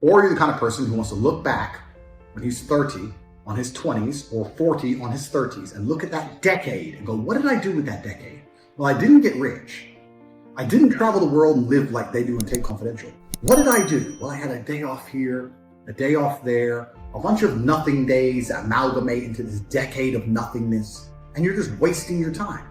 Or you're the kind of person who wants to look back when he's 30 on his 20s or 40 on his 30s and look at that decade and go, what did I do with that decade? Well, I didn't get rich. I didn't travel the world and live like they do in Tate Confidential. What did I do? Well, I had a day off here, a day off there, a bunch of nothing days that amalgamate into this decade of nothingness, and you're just wasting your time.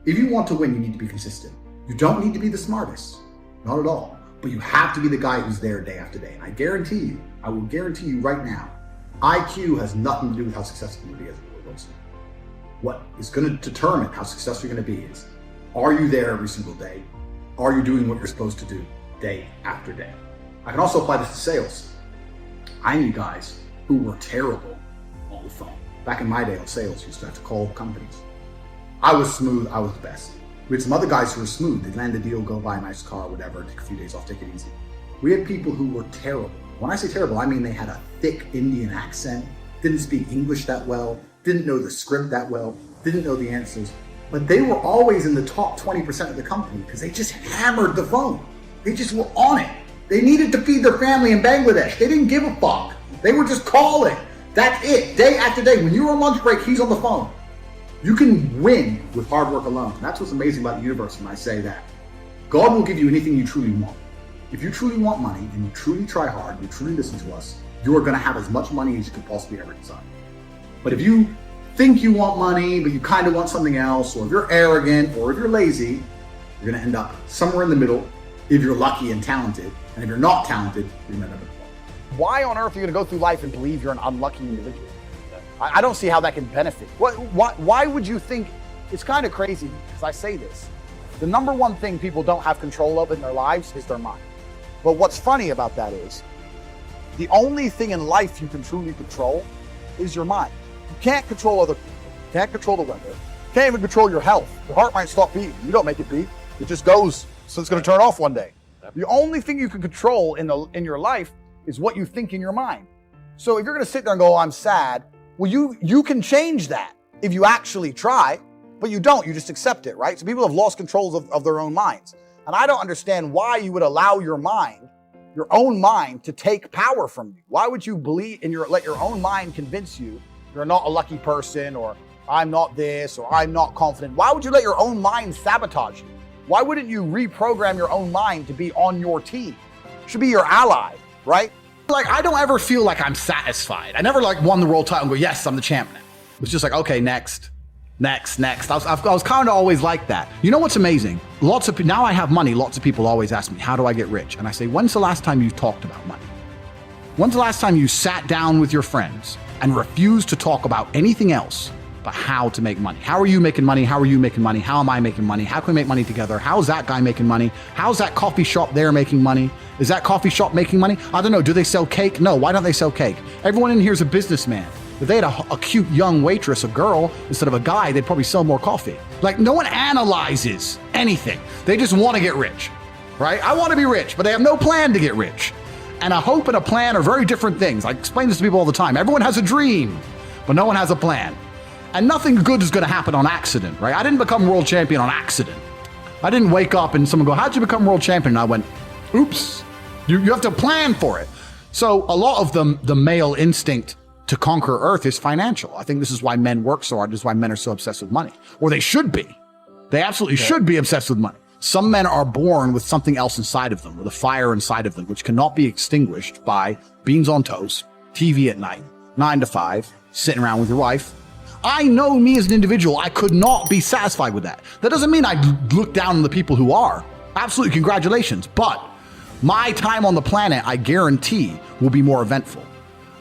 If you want to win, you need to be consistent. You don't need to be the smartest, not at all, but you have to be the guy who's there day after day. And I will guarantee you right now, IQ has nothing to do with how successful you're going to be as a person. What is going to determine how successful you're going to be is, are you there every single day? Are you doing what you're supposed to do day after day? I can also apply this to sales. I knew guys who were terrible on the phone. Back in my day on sales, you used to have to call companies. I was smooth, I was the best. We had some other guys who were smooth. They'd land a deal, go buy a nice car, whatever, take a few days off, take it easy. We had people who were terrible. When I say terrible, I mean they had a thick Indian accent, didn't speak English that well, didn't know the script that well, didn't know the answers, but they were always in the top 20% of the company because they just hammered the phone. They just were on it. They needed to feed their family in Bangladesh. They didn't give a fuck. They were just calling. That's it, day after day. When you're on lunch break, he's on the phone. You can win with hard work alone. And that's what's amazing about the universe when I say that. God will give you anything you truly want. If you truly want money and you truly try hard, and you truly listen to us, you are gonna have as much money as you could possibly ever desire. But if you think you want money, but you kind of want something else, or if you're arrogant, or if you're lazy, you're gonna end up somewhere in the middle if you're lucky and talented. And if you're not talented, you're gonna end up in the bottom. Why on earth are you gonna go through life and believe you're an unlucky individual? I don't see how that can benefit. Why would you think? It's kind of crazy because I say this. The number one thing people don't have control of in their lives is their mind. But what's funny about that is the only thing in life you can truly control is your mind. You can't control other people. You can't control the weather. You can't even control your health. Your heart might stop beating. You don't make it beat. It just goes. So it's going to turn off one day. The only thing you can control in your life is what you think in your mind. So if you're going to sit there and go, oh, I'm sad, well, you can change that if you actually try, but you don't. You just accept it, right? So people have lost control of their own minds. And I don't understand why you would allow your own mind, to take power from you. Why would you let your own mind convince you you're not a lucky person, or I'm not this, or I'm not confident? Why would you let your own mind sabotage you? Why wouldn't you reprogram your own mind to be on your team? It should be your ally, right? Like, I don't ever feel like I'm satisfied. I never won the world title and go, yes, I'm the champ now. It's just like, okay, next. I was kind of always like that. You know what's amazing? Now I have money, lots of people always ask me, how do I get rich? And I say, when's the last time you talked about money? When's the last time you sat down with your friends and refused to talk about anything else but how to make money? How are you making money? How are you making money? How am I making money? How can we make money together? How's that guy making money? How's that coffee shop there making money? Is that coffee shop making money? I don't know. Do they sell cake? No. Why don't they sell cake? Everyone in here is a businessman. If they had a cute young waitress, a girl, instead of a guy, they'd probably sell more coffee. Like, no one analyzes anything. They just want to get rich, right? I want to be rich, but they have no plan to get rich. And a hope and a plan are very different things. I explain this to people all the time. Everyone has a dream, but no one has a plan. And nothing good is going to happen on accident, right? I didn't become world champion on accident. I didn't wake up and someone go, how'd you become world champion? And I went, oops, you have to plan for it. So a lot of the male instinct to conquer Earth is financial. I think this is why men work so hard. This is why men are so obsessed with money. Or they should be. They absolutely should be obsessed with money. Some men are born with something else inside of them, with a fire inside of them, which cannot be extinguished by beans on toast, TV at night, 9 to 5, sitting around with your wife. I know me as an individual, I could not be satisfied with that. That doesn't mean I look down on the people who are. Absolutely, congratulations. But my time on the planet, I guarantee, will be more eventful.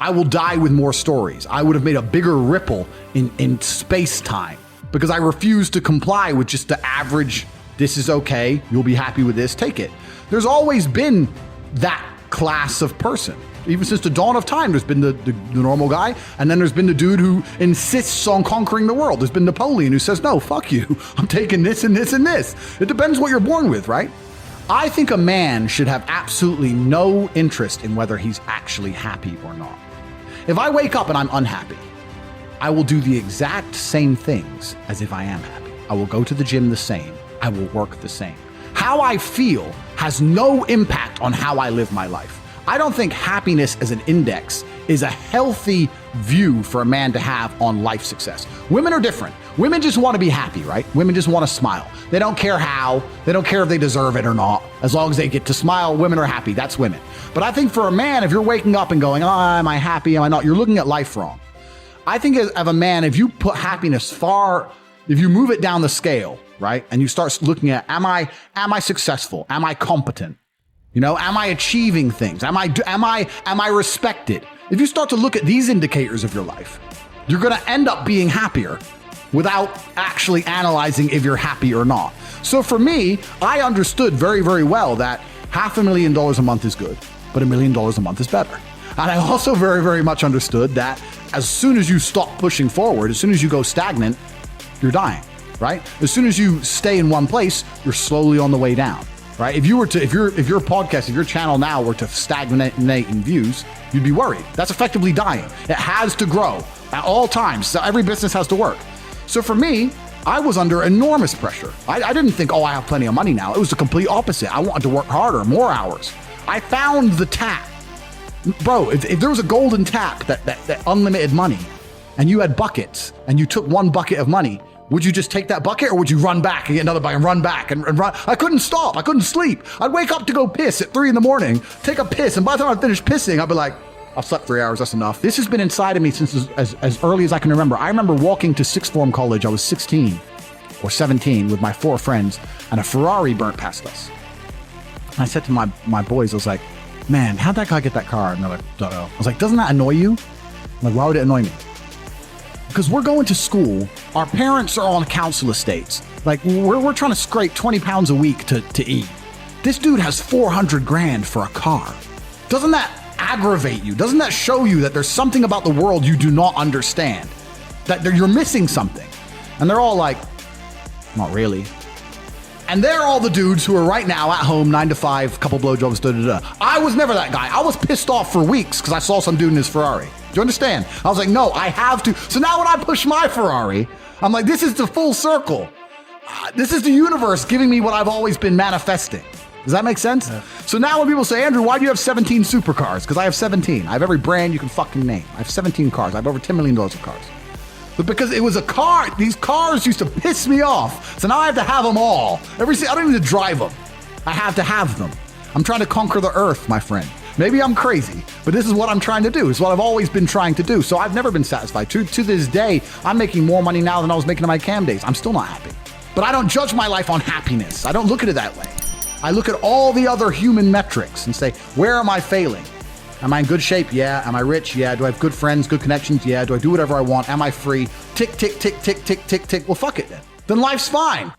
I will die with more stories. I would have made a bigger ripple in space-time because I refuse to comply with just the average, this is okay, you'll be happy with this, take it. There's always been that class of person. Even since the dawn of time, there's been the normal guy, and then there's been the dude who insists on conquering the world. There's been Napoleon who says, no, fuck you, I'm taking this and this and this. It depends what you're born with, right? I think a man should have absolutely no interest in whether he's actually happy or not. If I wake up and I'm unhappy, I will do the exact same things as if I am happy. I will go to the gym the same. I will work the same. How I feel has no impact on how I live my life. I don't think happiness as an index is a healthy view for a man to have on life success. Women are different. Women just want to be happy, right? Women just want to smile. They don't care how. They don't care if they deserve it or not. As long as they get to smile, women are happy. That's women. But I think for a man, if you're waking up and going, oh, am I happy? Am I not? You're looking at life wrong. I think as of a man, if you put happiness if you move it down the scale, right? And you start looking at, am I successful? Am I competent? You know, am I achieving things? Am I respected? If you start to look at these indicators of your life, you're going to end up being happier without actually analyzing if you're happy or not. So for me, I understood very, very well that $500,000 a month is good, but $1 million a month is better. And I also very, very much understood that as soon as you stop pushing forward, as soon as you go stagnant, you're dying, right? As soon as you stay in one place, you're slowly on the way down, right? If your podcast, if your channel now were to stagnate in views, you'd be worried. That's effectively dying. It has to grow at all times. So every business has to work. So for me, I was under enormous pressure. I didn't think, oh, I have plenty of money now. It was the complete opposite. I wanted to work harder, more hours. I found the tap. Bro, if there was a golden tap that unlimited money and you had buckets and you took one bucket of money, would you just take that bucket or would you run back and get another bucket and run back and run? I couldn't stop. I couldn't sleep. I'd wake up to go piss at 3 a.m, take a piss. And by the time I finished pissing, I'd be like, I've slept 3 hours. That's enough. This has been inside of me since as early as I can remember. I remember walking to sixth form college. I was 16 or 17 with my 4 friends and a Ferrari burnt past us. And I said to my boys, I was like, man, how'd that guy get that car? And they're like, don't know. I was like, doesn't that annoy you? I'm like, why would it annoy me? Because we're going to school. Our parents are on council estates. Like we're trying to scrape 20 pounds a week to eat. This dude has 400 grand for a car. Doesn't that aggravate you? Doesn't that show you that there's something about the world you do not understand? That you're missing something? And they're all like, not really. And they're all the dudes who are right now at home, 9 to 5, couple blowjobs, da-da-da. I was never that guy. I was pissed off for weeks because I saw some dude in his Ferrari. Do you understand? I was like, no, I have to. So now when I push my Ferrari, I'm like, this is the full circle. This is the universe giving me what I've always been manifesting. Does that make sense? Yeah. So now when people say, Andrew, why do you have 17 supercars? Because I have 17. I have every brand you can fucking name. I have 17 cars. I have over $10 million of cars. But because it was a car, these cars used to piss me off. So now I have to have them all. I don't even need to drive them. I have to have them. I'm trying to conquer the earth, my friend. Maybe I'm crazy, but this is what I'm trying to do. It's what I've always been trying to do. So I've never been satisfied. To this day, I'm making more money now than I was making in my cam days. I'm still not happy. But I don't judge my life on happiness. I don't look at it that way. I look at all the other human metrics and say, where am I failing? Am I in good shape? Yeah. Am I rich? Yeah. Do I have good friends, good connections? Yeah. Do I do whatever I want? Am I free? Tick, tick, tick, tick, tick, tick, tick. Well, fuck it then. Then life's fine.